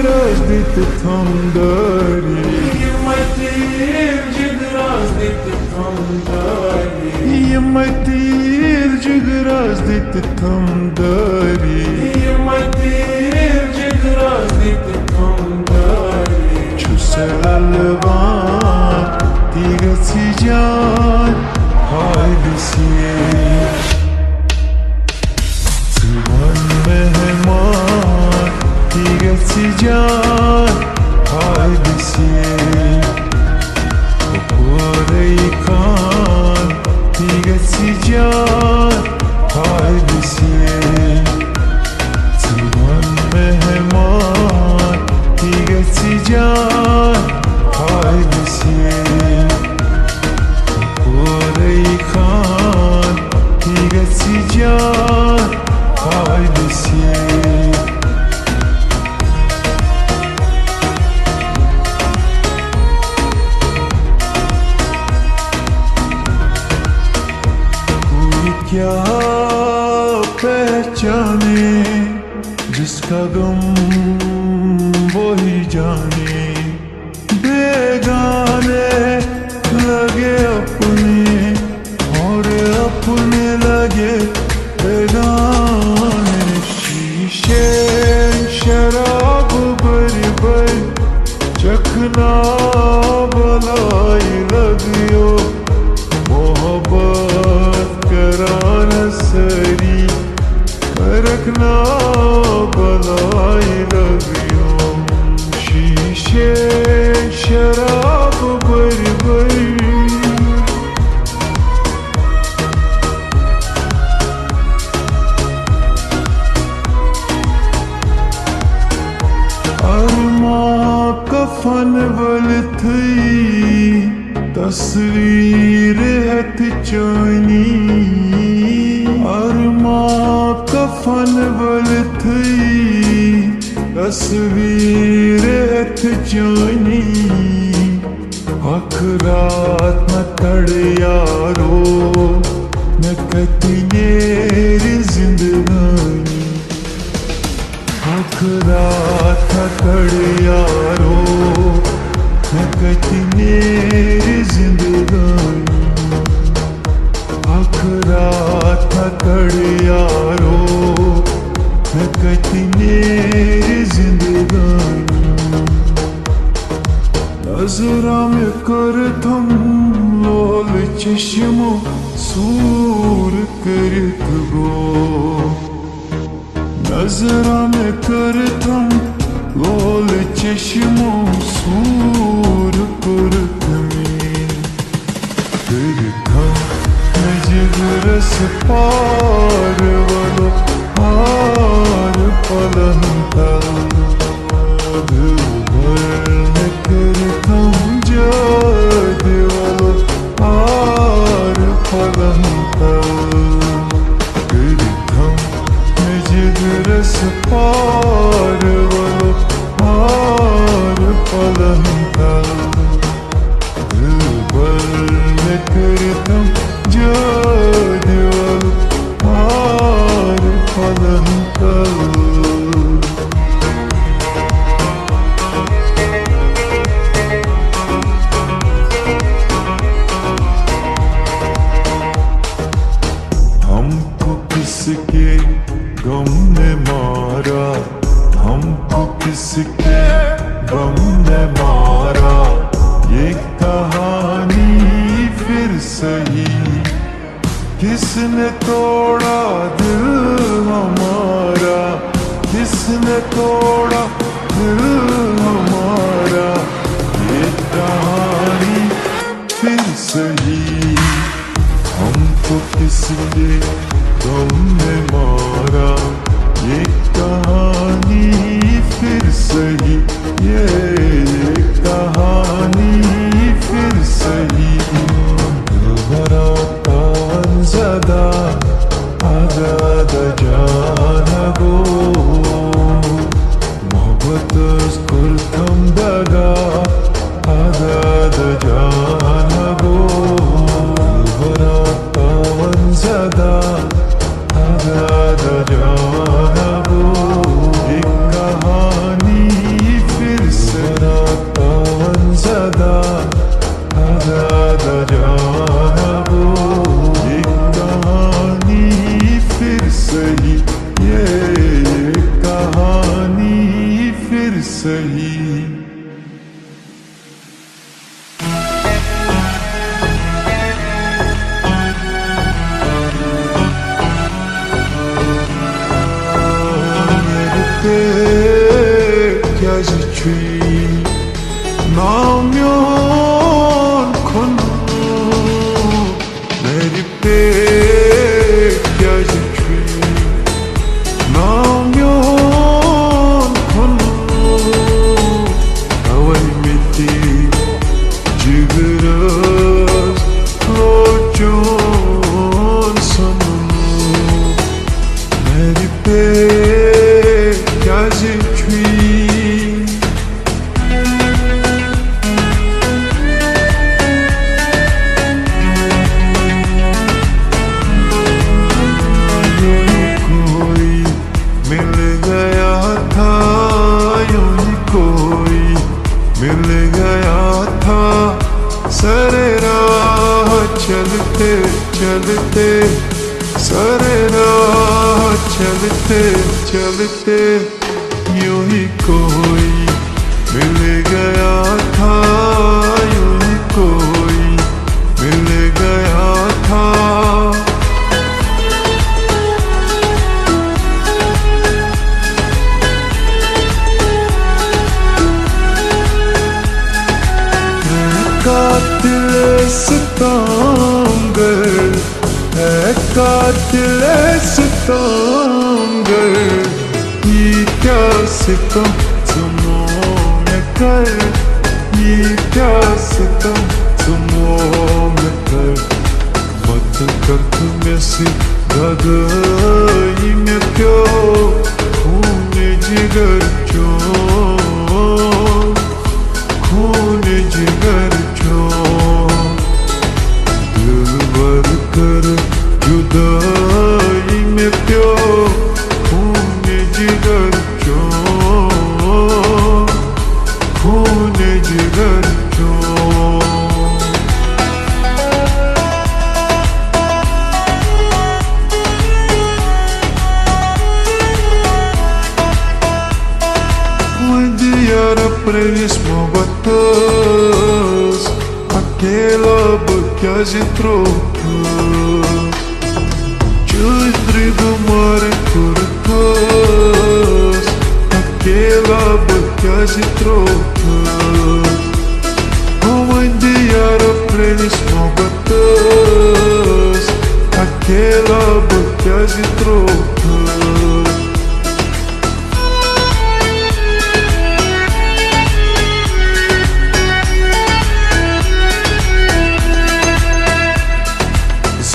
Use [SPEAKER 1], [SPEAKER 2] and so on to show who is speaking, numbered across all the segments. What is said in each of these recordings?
[SPEAKER 1] razdet tam dari
[SPEAKER 2] Yamatir jig razdet tam dari
[SPEAKER 1] Yamatir jig razdet tam dari
[SPEAKER 2] Yamatir jig razdet tam dari
[SPEAKER 1] Çusalvan tigasi can haydisiye Sıvan mehman tigasi can haydisiye Okurey kan tigasi can haydisiye Sıvan mehman tigasi can haydisiye Okurey kan tigasi can haydisiye क्या पहचाने जिसका गम वो ही जाने बेगाने लगे अपने और अपने लगे बेगाने शीशे शराब भरी भरी चखना बलाई लगियो मोहब्बत करान सरी करकना बलाई लगियो शीशे शराब भरी भरी अरमा कफन वल थी तस्वीर हथ चानी अरमा कफन वल थी तस्वीर हथ चानी हक रात न कड़ यारो न कतनेर जिंदगानी हक रात न कड़ यारो न कतनेर जिंदगानी हक रात न कड़ यारो न कतनेर जिंदगानी नजरा में कर थम लोल चश्मो सूर करत गो नजरा में कर थम लोल चश्मो सूर करत में फिर थम जिगरस पार वालो पार पलंता करतम जाद वालो पार पलंता करतम जिगरस पार वालो पार पलंता करतम जाद वालो पार पलंता किसके गम ने मारा हमको किसके गम ने मारा ये कहानी फिर सही किसने तोड़ा दिल हमारा किसने तोड़ा दिल हमारा ये कहानी फिर सही हमको किसके गम ने मारा ये कहानी फिर सही ये कहानी फिर सही भरा तान ज़दा आज़ाद जान गो मोहब्बत मिल गया था सरे राह चलते चलते, सरे राह चलते चलते, यूं ही कोई मिल गया था, यूं ही कोई मिल गया था। कातिल सितमगर है, कातिल सितमगर, ये क्या सितम सुनो मैं कर, ये क्या सितम सुनो मैं कर, मत कर में से गदई में क्यों खून जिगर क्यों, खून जिगर क्यों, दिल भर कर जुदाई में क्यों खून जिगर क्यों, खून जिगर क्यों। Prevismo batas, aquela bagagem troca, Chudrigo mar curtas, aquela bagagem troca, onde era prevismo batas, aquela bagagem troca.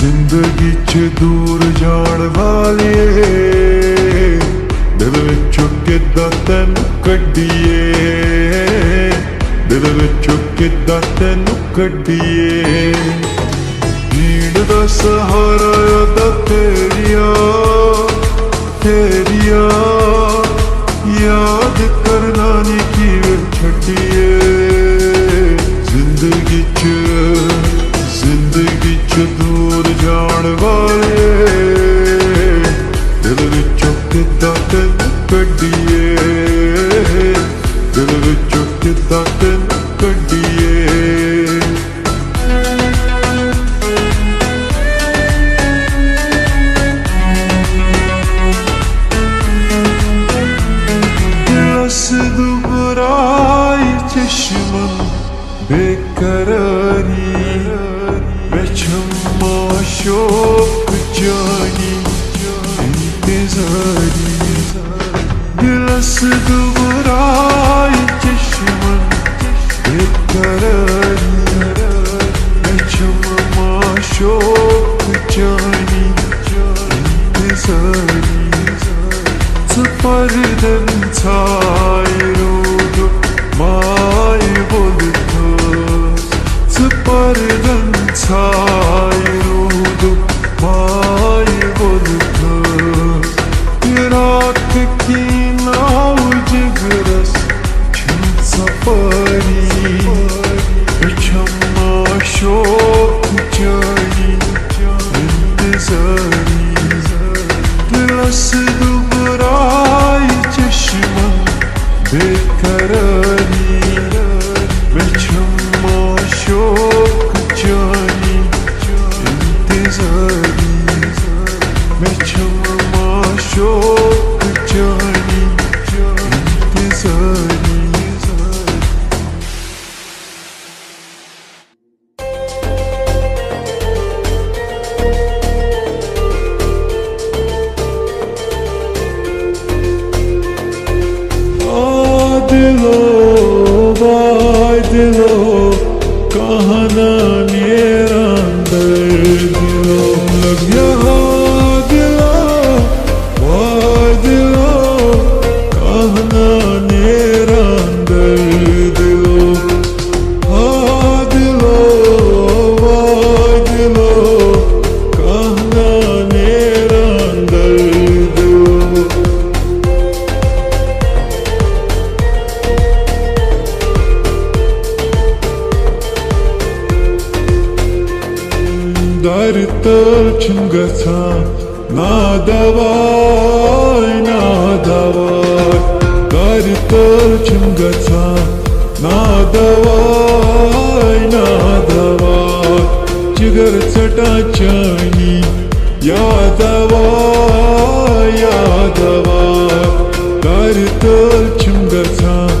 [SPEAKER 1] जिंदगी च दूर जान वाले दिल विचों किदां तैनूं कड्ढीए, दिल विचों किदां तैनूं कड्ढीए, नींद दा सहारा दा तेरिया तेरिया, याद करना नी किवें छड्डीए। जिंदगी च दूर जान वाले दिल विचों किदां तैनूं कड्ढीए, दिल विचों किदां तैनूं कड्ढीए। दुबराई चश्मन बेकरारी, बेशम्मा शौक जानी इंतज़ारी, दिलस दुबराई चश्मन बेकरारी, बेशम्मा शौक जानी इंतज़ारी, Sıpardan sayrudu may buldu, Sıpardan sayrudu may buldu, Raat ki nav jigras çın safari, Beçamma şok cani intizari, Dilas दुबराई चश्मा बेकरारी, बेशम्मा शौक जानी इंतज़ारी, बेशम्मा शौक जानी इंतज़ारी। दिलो वाय दिलो कहाँ ना मेरा दर्द, दिलो लग गया दिलो वाय दिलो कहाँ ना मेरा दर्द, दिलो हाँ दिलो वाय दिलो कहाँ ना मेरा दर्द, कर तलछुम गछान नादवाय नादवाय कर तलछुम गछान नादवाय नादवाय जिगर चटा चानी यादवाय यादवाय कर तलछुम गछान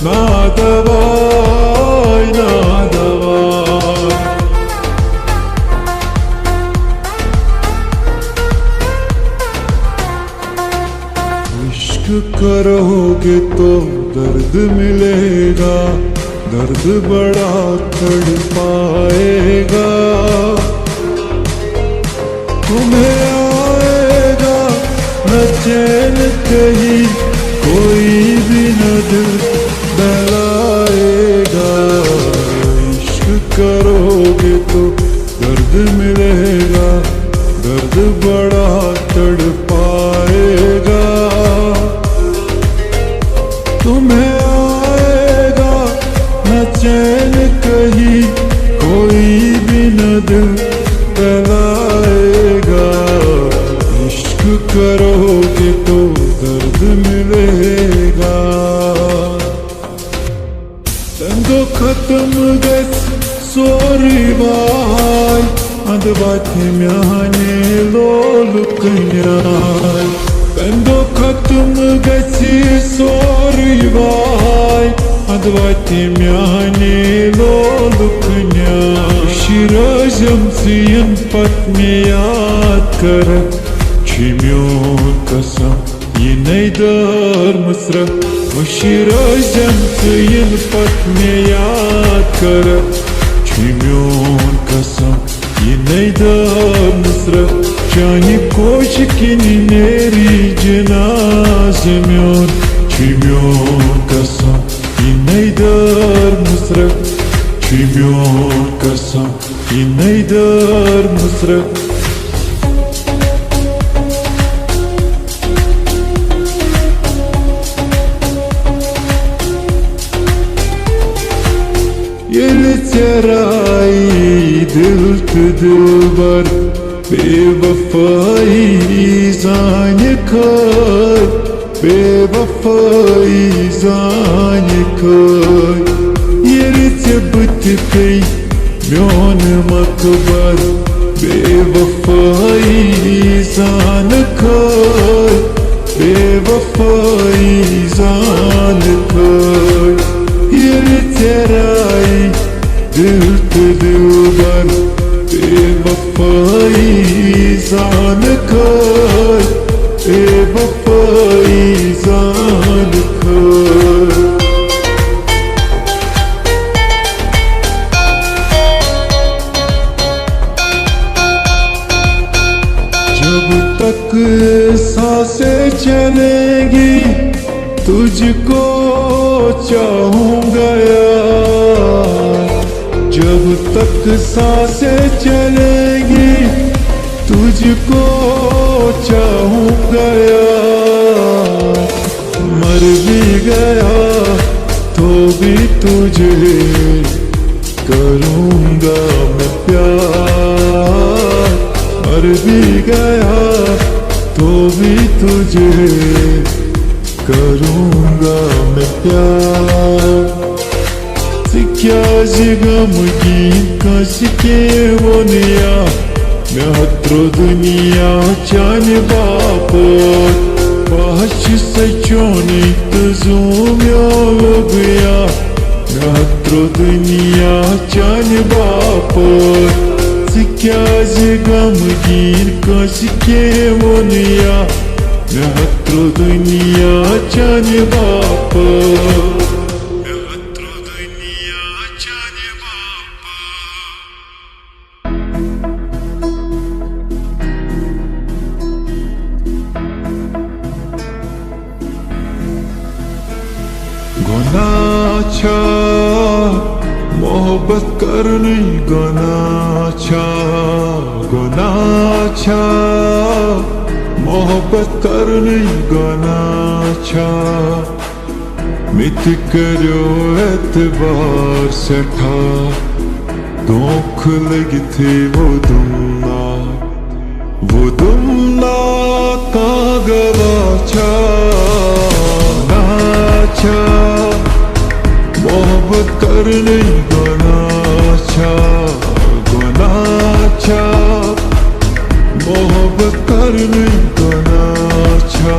[SPEAKER 1] नादवाय नादवाय इश्क करोगे तो दर्द मिलेगा दर्द बड़ा तड़पाएगा तुम्हें आएगा न चैन कहीं कोई भी न दिल बहलाएगा इश्क करोगे तो दर्द मिलेगा दर्द बड़ा तड़पाएगा तुम्हें आएगा न चैन कहीं कोई भी न दिल बहलाएगा इश्क करोगे तो दर्द मिलेगा तंगो खत्म गस सोरीवाय अंधबाथी म्याने लोलुकन्याय तंगो खत्म गसी सोरीवाय अंधबाथी म्याने लोलुकन्याय शिरोजम सियन पत्नी याद कर छिम्योन कसम ये नैदर मसरा शिरोजम सियन पत्नी याद कर छिम्योन कसम ये नैदर मसरा चाहे कोश किनी नेरी जनाज म्योन छिम्योन कसम ये नैदर मसरा छिम्योन कसम ये नैदर मसरा चराई दिल तो दिलबर बेवफाई जान खाय बेवफाई जान खाय ये बत पे म्योन मकबर बेवफाई जान खाय बेवफाई जान खाय ये चराई दिल तो दिलबर बेवफाई जान खाय बेवफाई जान खाय जब तक सांसें चलेंगी तुझको चाहूंगा यार जब तक सांसें चलेंगी तुझको चाहूंगा यार मर भी गया तो भी तुझे करूंगा मैं प्यार मर भी गया तो भी तुझे करूंगा मैं प्यार क्या गमगीन कसके वोनिया मैं हत्रो दुनिया चान बापत पहच सचोनी तजूम्या गया मैं हत्रो दुनिया चान बापत क्या गमगीन कसके वोनिया मैं हत्रो दुनिया चान बापत गुनाचा मोहब्बत करनी गुनाचा गुनाचा मोहब्बत करनी गुनाचा मित करो एतबार सठा दुख लगी थे वो दुम Vurdum kagavaça naça मोहब्बत करने गनाचा गनाचा मोहब्बत करने गनाचा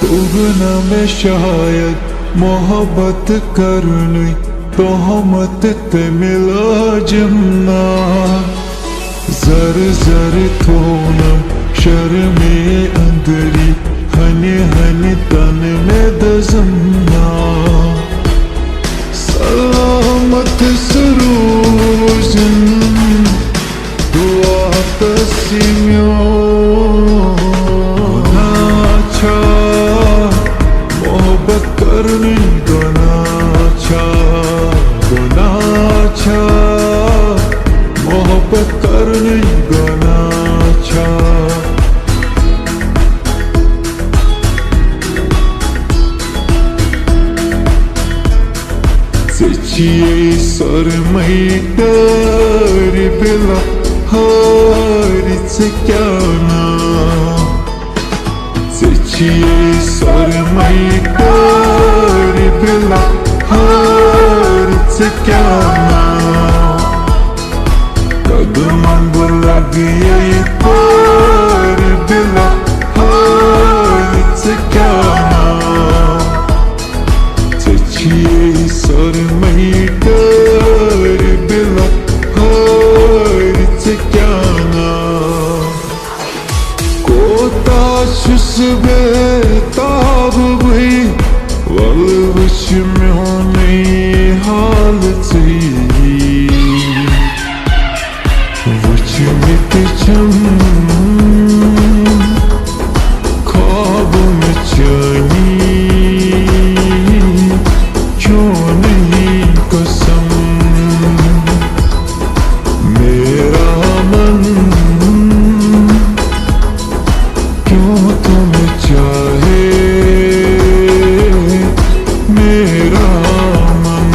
[SPEAKER 1] तुगना में शायद मोहब्बत करने तोहमत ते मिला जमना जर जर थोनम शर्मे अंदरी हने हने तन में दजमना सलामत सरूजन दुआ तस्मियो नाचा मोहब्बत करने गनाचा गनाचा मोहब्बत करने गनाचा Seçiye sarmayı bila haritse kana Seçiye sarmayı bila haritse kana Kadımın bulagiye bila haritse kana Seçiye sarmayı bila haritse kana Kotaşus betab bhi Valviş में होने हालती Vuç mitçam ख्वाब में जानी क्यों नहीं कसम मेरा मन क्यों तुम्हें चाहे मेरा मन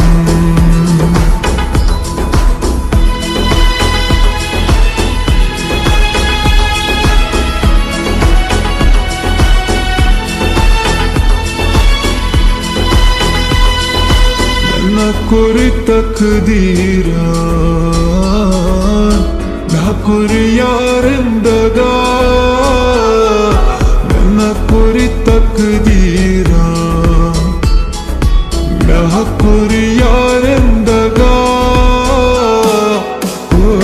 [SPEAKER 1] न कोई तकदीरान न कोई यारिंदगा न कोई तकदीरान न कोई यारिंदगा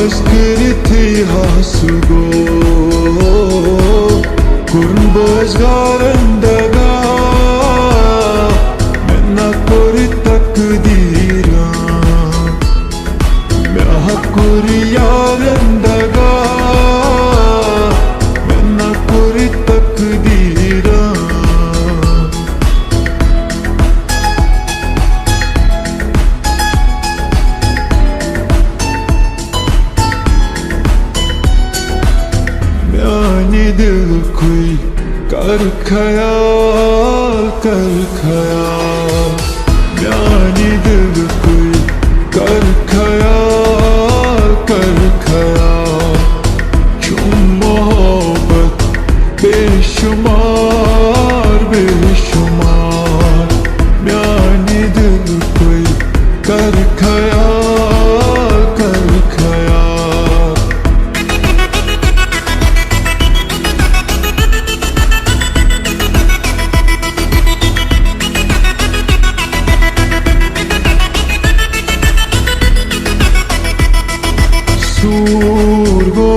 [SPEAKER 1] Özgürü hasgo kurn bozgarındaga Menna kori takdira Meha kori yarındaga Menna kori takdira Yani dil koy कर ख्याल यानी दिल कोई कर ख्याल क्यों मोहब्बत बेशुमार बेशुमार यानी दिल कोई कर ख्याल Surgo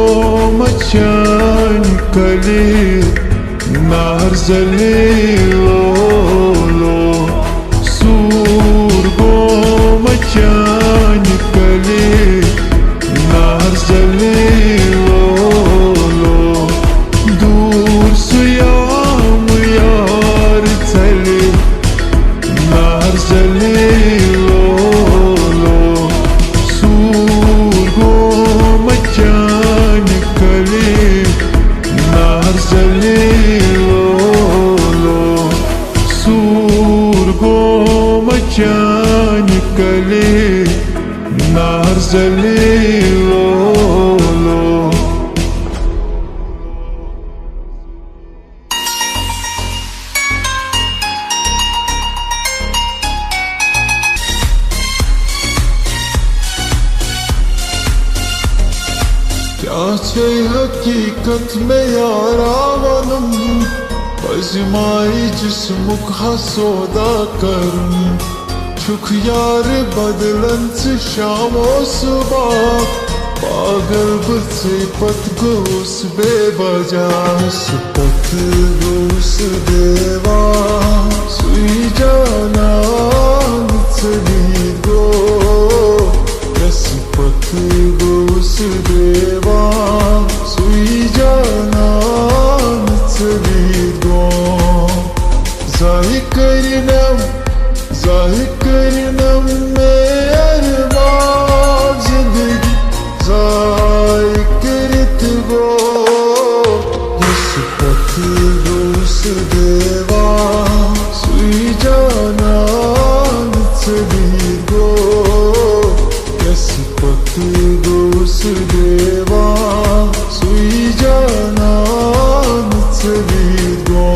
[SPEAKER 1] maçan kali nar zalilo Surgo maçan kali nar zalilo Dur suyam yar tali nar zalilo Nar zalilo, जलीलो क्या छे हकीकत में यारावनम पजमाई जिस्मुख सौदा करूं छुख यार बदलन से शामो सुबह पागल बसे पत गोस बेवजह पत गोस देवा सुई जाना चली गो पत गोस देवा सुई जाना चली गो जाहि करनम में अरमान जिंदगी जाहि करत गो पत गोस देवा सुई जाना चली गो पत गोस देवा सुई जाना चली गो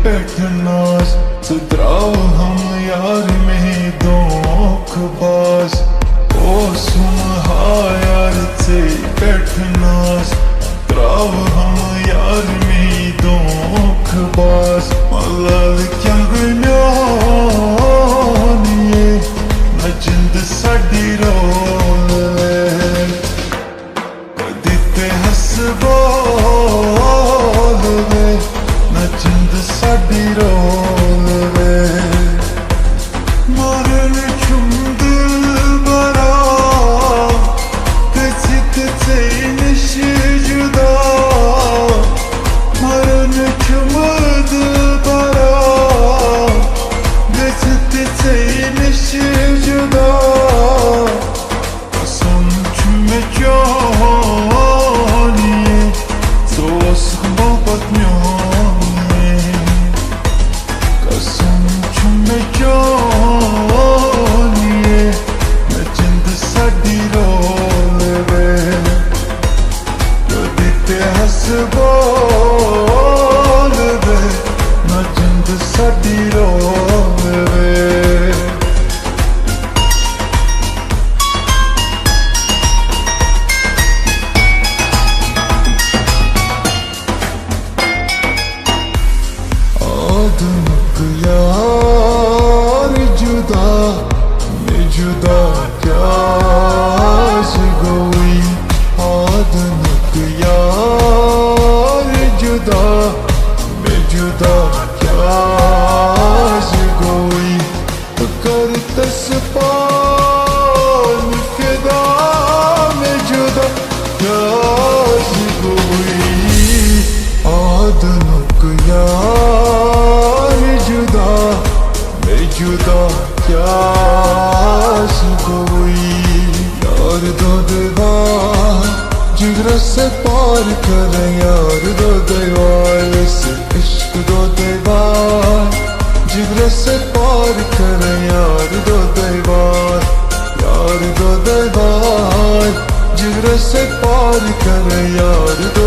[SPEAKER 1] बैठना सुधराओ हम यार में धोखबाज ओ सुन यार से बैठना सुधराओ हम यार में धोखबाज मलाल क्या गनिए न जिंद साडी रोल कदी ते हसबो जिंद साडी रोल वे मरन चुम दिल बरा चित से निश जुदा मरन चुम दिल बरा चित से निश जुदा कसम चुम जानिए दोस्त मोहब्बत में बोल वे न जिंद साडी रोल वे आदमक यार जुदा मैं जुदा क्या गोई आदमक यार जुदा मैं जुदा क्या गोई कर तस पान फिदा मैं जुदा क्या गोई आदमक यार जुदा मैं जुदा क्या गोई यार दो दीवार जिगर से पार कर यार दो दीवार से इश्क दो दीवार जिगर से पार कर यार दो दीवार यार दो दीवार जिगर से पार कर यार दो